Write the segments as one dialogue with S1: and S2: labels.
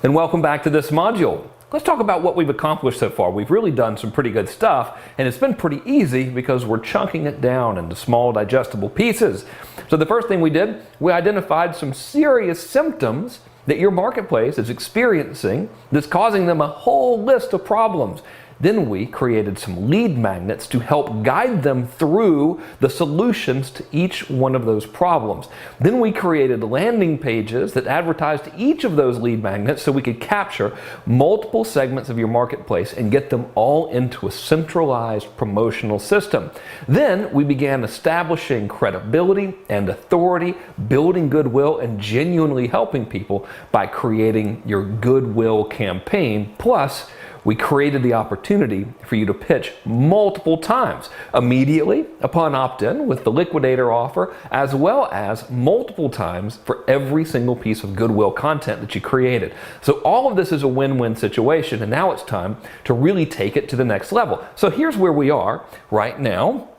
S1: And welcome back to this module. Let's talk about what we've accomplished so far. We've really done some pretty good stuff, and it's been pretty easy because we're chunking it down into small digestible pieces. So the first thing we did, we identified some serious symptoms that your marketplace is experiencing that's causing them a whole list of problems. Then we created some lead magnets to help guide them through the solutions to each one of those problems. Then we created landing pages that advertised each of those lead magnets so we could capture multiple segments of your marketplace and get them all into a centralized promotional system. Then we began establishing credibility and authority, building goodwill, and genuinely helping people by creating your goodwill campaign. Plus, we created the opportunity for you to pitch multiple times, immediately upon opt-in with the liquidator offer, as well as multiple times for every single piece of goodwill content that you created. So all of this is a win-win situation, and now it's time to really take it to the next level. So here's where we are right now.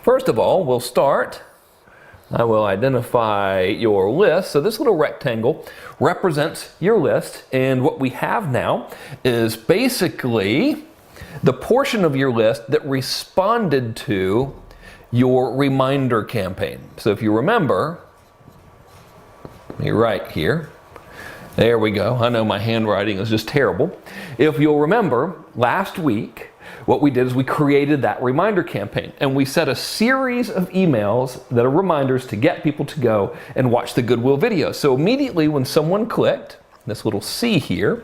S1: First of all, we'll start. I will identify your list. So this little rectangle represents your list, and what we have now is basically the portion of your list that responded to your reminder campaign. So if you remember, let me write here. There we go. I know my handwriting is just terrible. If you'll remember, last week, what we did is we created that reminder campaign, and we set a series of emails that are reminders to get people to go and watch the Goodwill video. So immediately when someone clicked, this little C here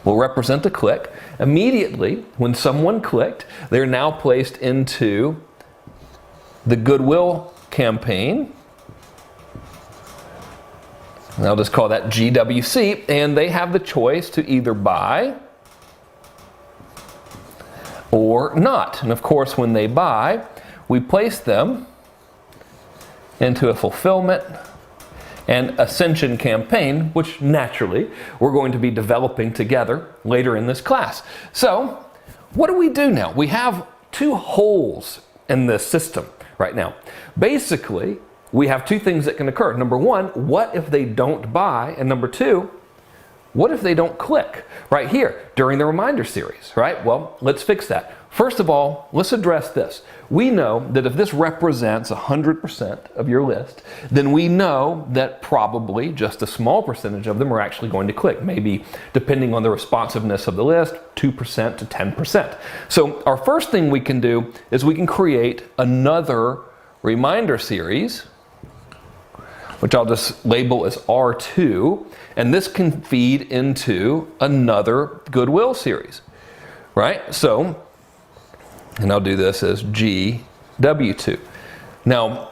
S1: will represent a click. Immediately when someone clicked, they're now placed into the Goodwill campaign. And I'll just call that GWC, and they have the choice to either buy or not. And of course, when they buy, we place them into a fulfillment and ascension campaign, which naturally we're going to be developing together later in this class. So what do we do now? We have two holes in this system right now. Basically, we have two things that can occur. Number one, what if they don't buy? And number two, what if they don't click right here during the reminder series, right? Well, let's fix that. First of all, let's address this. We know that if this represents 100% of your list, then we know that probably just a small percentage of them are actually going to click. Maybe, depending on the responsiveness of the list, 2% to 10%. So our first thing we can do is we can create another reminder series, which I'll just label as R2, and this can feed into another Goodwill series, right? So, and I'll do this as GW2. Now,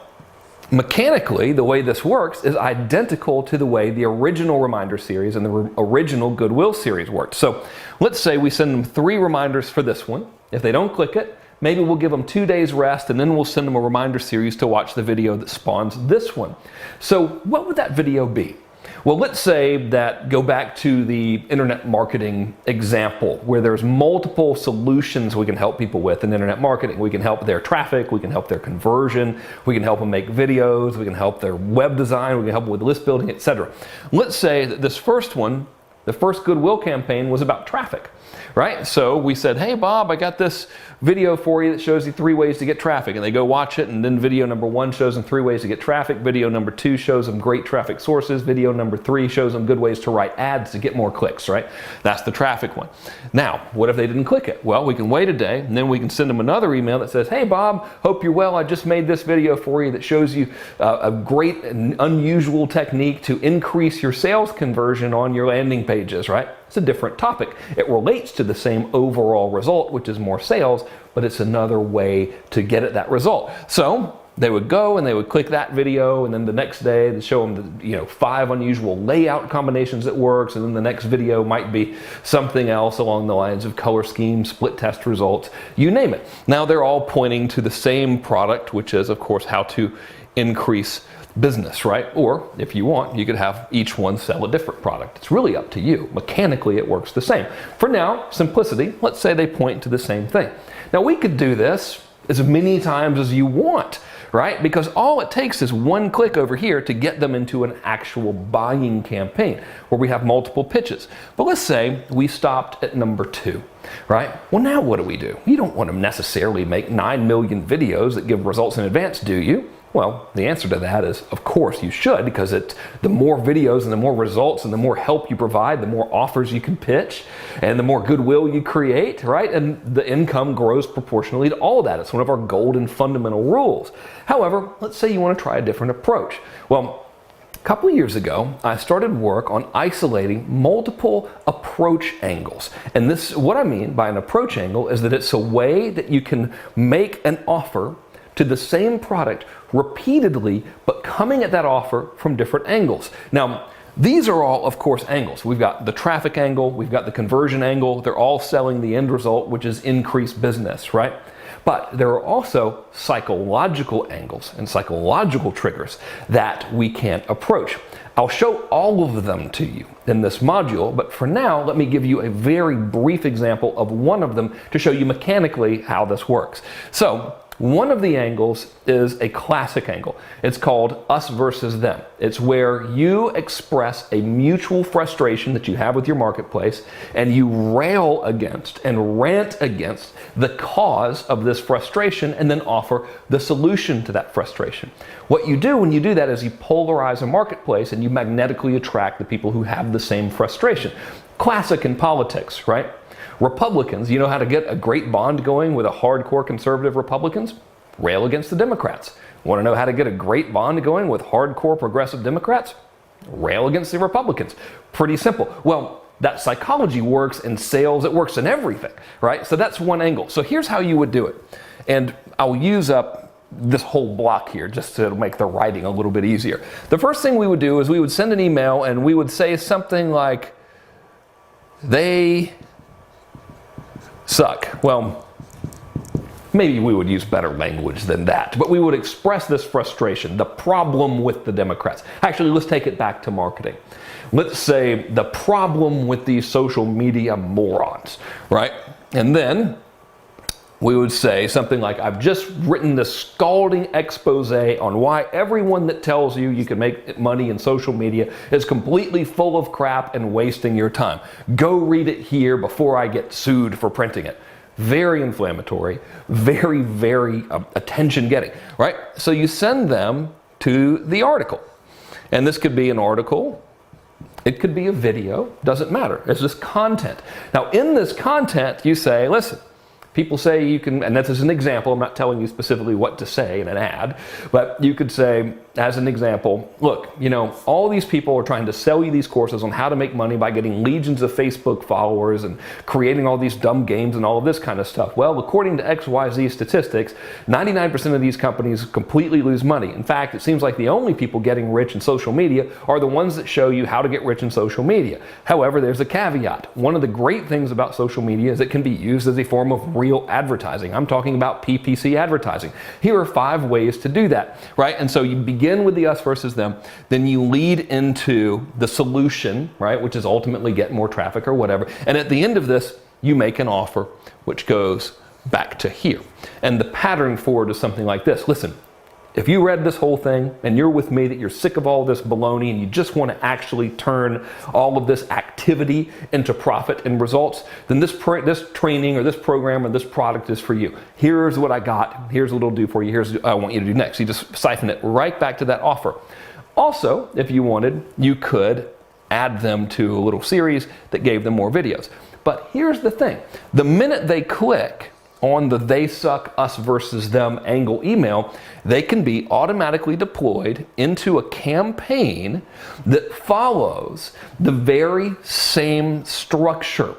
S1: mechanically, the way this works is identical to the way the original reminder series and the original Goodwill series worked. So let's say we send them 3 reminders for this one. If they don't click it, maybe we'll give them 2 days rest, and then we'll send them a reminder series to watch the video that spawns this one. So what would that video be? Well, let's say that, go back to the internet marketing example, where there's multiple solutions we can help people with in internet marketing. We can help their traffic, we can help their conversion, we can help them make videos, we can help their web design, we can help them with list building, etc. Let's say that this first one, the first Goodwill campaign, was about traffic, right? So we said, hey Bob, I got this video for you that shows you 3 ways to get traffic, and they go watch it, and then video number 1 shows them 3 ways to get traffic, video number 2 shows them great traffic sources, video number 3 shows them good ways to write ads to get more clicks, right? That's the traffic one. Now, what if they didn't click it? Well, we can wait a day, and then we can send them another email that says, hey Bob, hope you're well, I just made this video for you that shows you a great and unusual technique to increase your sales conversion on your landing pages, right? It's a different topic. It relates to the same overall result, which is more sales, but it's another way to get at that result. So they would go and they would click that video, and then the next day they show them the 5 unusual layout combinations that works, and then the next video might be something else along the lines of color scheme, split test results, you name it. Now they're all pointing to the same product, which is of course how to increase business, right? Or if you want, you could have each one sell a different product. It's really up to you. Mechanically, it works the same. For now, simplicity, let's say they point to the same thing. Now we could do this as many times as you want, right? Because all it takes is one click over here to get them into an actual buying campaign where we have multiple pitches. But let's say we stopped at number 2, right? Well, now what do? You don't want to necessarily make 9 million videos that give results in advance, do you? Well, the answer to that is, of course, you should, because the more videos and the more results and the more help you provide, the more offers you can pitch and the more goodwill you create, right? And the income grows proportionally to all of that. It's one of our golden fundamental rules. However, let's say you want to try a different approach. Well, a couple of years ago, I started work on isolating multiple approach angles. And this, what I mean by an approach angle is that it's a way that you can make an offer to the same product repeatedly, but coming at that offer from different angles. Now, these are all, of course, angles. We've got the traffic angle, we've got the conversion angle. They're all selling the end result, which is increased business, right? But there are also psychological angles and psychological triggers that we can't approach. I'll show all of them to you in this module, but for now, let me give you a very brief example of one of them to show you mechanically how this works. So, one of the angles is a classic angle. It's called us versus them. It's where you express a mutual frustration that you have with your marketplace and you rail against and rant against the cause of this frustration and then offer the solution to that frustration. What you do when you do that is you polarize a marketplace and you magnetically attract the people who have the same frustration. Classic in politics, right? Republicans, you know how to get a great bond going with a hardcore conservative Republicans? Rail against the Democrats. Want to know how to get a great bond going with hardcore progressive Democrats? Rail against the Republicans. Pretty simple. Well, that psychology works in sales, it works in everything, right? So that's one angle. So here's how you would do it. And I'll use up this whole block here just to make the writing a little bit easier. The first thing we would do is we would send an email and we would say something like, they suck. Well, maybe we would use better language than that, but we would express this frustration, the problem with the Democrats. Actually, let's take it back to marketing. Let's say the problem with these social media morons, right? And then we would say something like, I've just written this scalding expose on why everyone that tells you you can make money in social media is completely full of crap and wasting your time. Go read it here before I get sued for printing it. Very inflammatory, very, very attention-getting, right? So you send them to the article. And this could be an article, it could be a video, doesn't matter. It's just content. Now, in this content, you say, listen, people say you can, and this is an example, I'm not telling you specifically what to say in an ad, but you could say, as an example, look, you know, all these people are trying to sell you these courses on how to make money by getting legions of Facebook followers and creating all these dumb games and all of this kind of stuff. Well, according to XYZ statistics, 99% of these companies completely lose money. In fact, it seems like the only people getting rich in social media are the ones that show you how to get rich in social media. However, there's a caveat. One of the great things about social media is it can be used as a form of real advertising. I'm talking about PPC advertising. Here are 5 ways to do that, right? And so you begin with the us versus them, then you lead into the solution, right, which is ultimately get more traffic or whatever. And at the end of this, you make an offer which goes back to here. And the pattern for it is something like this. Listen, if you read this whole thing and you're with me that you're sick of all this baloney and you just want to actually turn all of this activity into profit and results, then this training or this program or this product is for you. Here's what I got. Here's what it'll do for you. Here's what I want you to do next. You just siphon it right back to that offer. Also, if you wanted, you could add them to a little series that gave them more videos. But here's the thing. The minute they click on the they suck us versus them angle email, they can be automatically deployed into a campaign that follows the very same structure.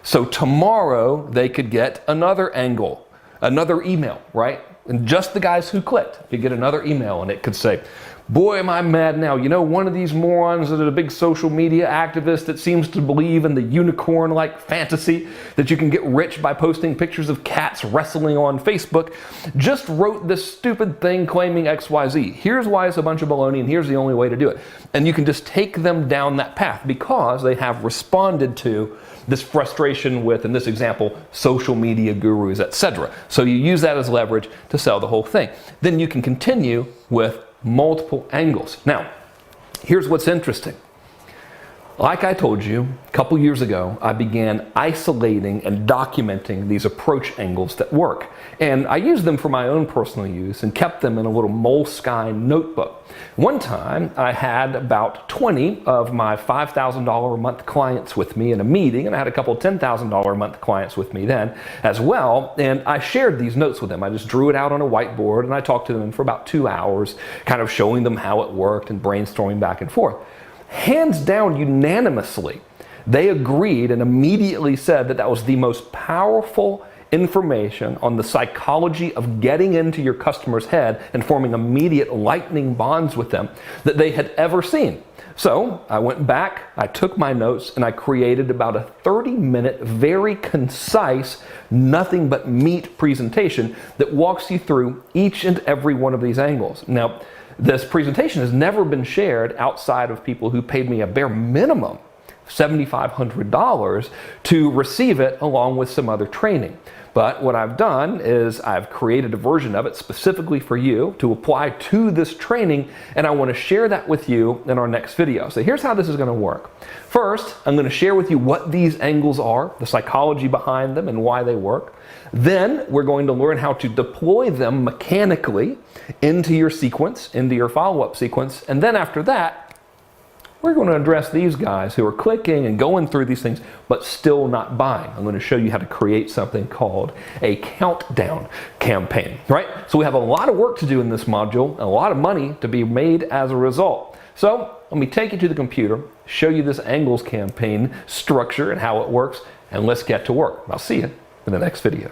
S1: So tomorrow they could get another angle, another email, right? And just the guys who clicked could get another email and it could say, Boy, am I mad now. You know, one of these morons that is a big social media activist that seems to believe in the unicorn-like fantasy that you can get rich by posting pictures of cats wrestling on Facebook just wrote this stupid thing claiming XYZ. Here's why it's a bunch of baloney, and here's the only way to do it. And you can just take them down that path because they have responded to this frustration with, in this example, social media gurus, etc. So you use that as leverage to sell the whole thing. Then you can continue with multiple angles. Now, here's what's interesting. Like I told you, a couple years ago, I began isolating and documenting these approach angles that work. And I used them for my own personal use and kept them in a little Moleskine notebook. One time, I had about 20 of my $5,000 a month clients with me in a meeting, and I had a couple $10,000 a month clients with me then as well, and I shared these notes with them. I just drew it out on a whiteboard, and I talked to them for about 2 hours, kind of showing them how it worked and brainstorming back and forth. Hands down, unanimously, they agreed and immediately said that that was the most powerful information on the psychology of getting into your customer's head and forming immediate lightning bonds with them that they had ever seen. So I went back, I took my notes, and I created about a 30-minute, very concise, nothing but meat presentation that walks you through each and every one of these angles. Now, this presentation has never been shared outside of people who paid me a bare minimum $7,500 to receive it along with some other training. But what I've done is I've created a version of it specifically for you to apply to this training, and I want to share that with you in our next video. So here's how this is going to work. First, I'm going to share with you what these angles are, the psychology behind them and why they work. Then we're going to learn how to deploy them mechanically into your sequence, into your follow-up sequence, and then after that, we're going to address these guys who are clicking and going through these things, but still not buying. I'm going to show you how to create something called a countdown campaign, right? So we have a lot of work to do in this module, a lot of money to be made as a result. So let me take you to the computer, show you this angles campaign structure and how it works, and let's get to work. I'll see you in the next video.